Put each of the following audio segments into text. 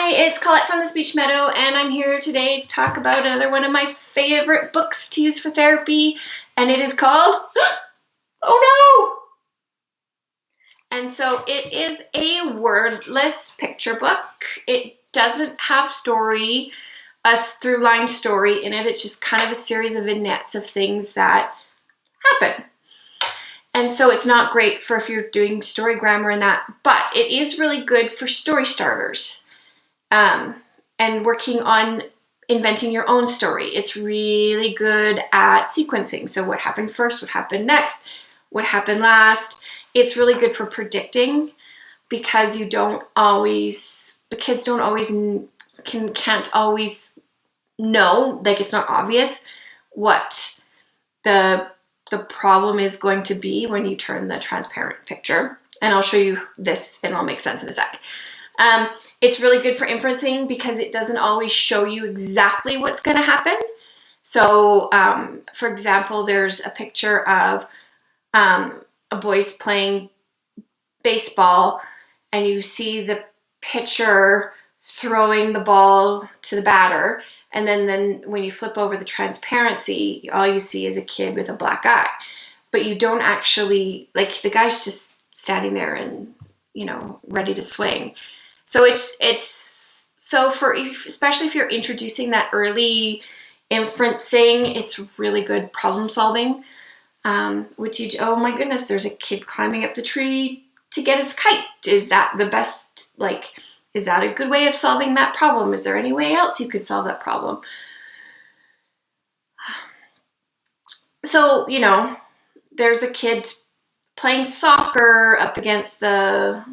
Hi, it's Colette from the Speech Meadow, and I'm here today to talk about another one of my favorite books to use for therapy, and it is called Oh No! And so it is a wordless picture book. It doesn't have a through-line story in it. It's just kind of a series of vignettes of things that happen. And so it's not great for if you're doing story grammar and that, but it is really good for story starters. And working on inventing your own story. It's really good at sequencing. So what happened first, what happened next, what happened last. It's really good for predicting because the kids don't always, can't always know, like it's not obvious what the problem is going to be when you turn the transparent picture. And I'll show you this and it'll make sense in a sec. It's really good for inferencing because it doesn't always show you exactly what's going to happen. So, for example, there's a picture of a boys playing baseball, and you see the pitcher throwing the ball to the batter, and then when you flip over the transparency, all you see is a kid with a black eye. But you don't actually, like, the guy's just standing there and, ready to swing. So especially if you're introducing that early inferencing, it's really good problem solving. Oh my goodness, there's a kid climbing up the tree to get his kite. Is that the best, is that a good way of solving that problem? Is there any way else you could solve that problem? So, there's a kid playing soccer up against the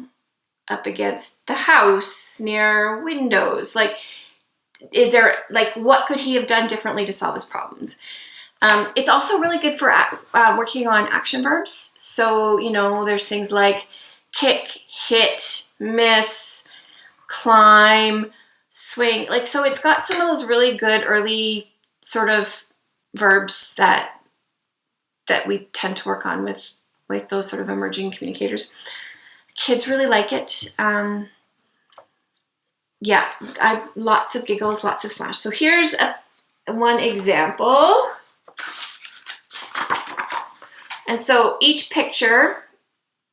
house near windows. What could he have done differently to solve his problems? It's also really good for working on action verbs. So, there's things like kick, hit, miss, climb, swing. So it's got some of those really good early sort of verbs that we tend to work on with those sort of emerging communicators. Kids really like it. Yeah, I've lots of giggles, lots of slash. So here's one example. And so each picture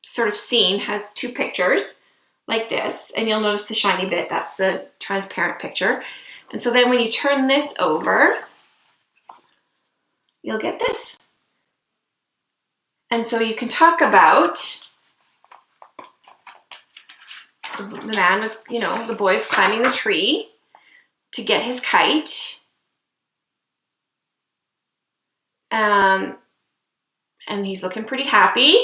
sort of scene has two pictures like this. And you'll notice the shiny bit, that's the transparent picture. And so then when you turn this over, you'll get this. And so you can talk about the man was, the boy's climbing the tree to get his kite. And he's looking pretty happy.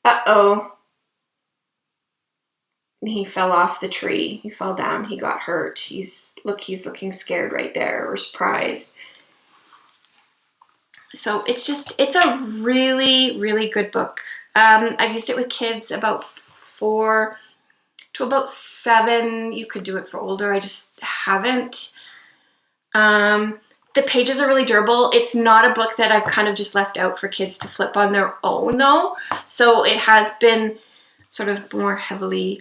Uh-oh. He fell off the tree. He fell down. He got hurt. He's looking scared right there, or surprised. So it's a really, really good book. I've used it with kids about 4 to about 7. You could do it for older. I just haven't. The pages are really durable. It's not a book that I've kind of just left out for kids to flip on their own, though. So it has been sort of more heavily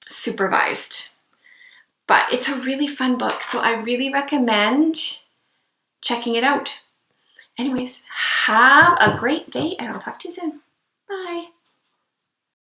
supervised. But it's a really fun book, so I really recommend checking it out. Anyways, have a great day, and I'll talk to you soon.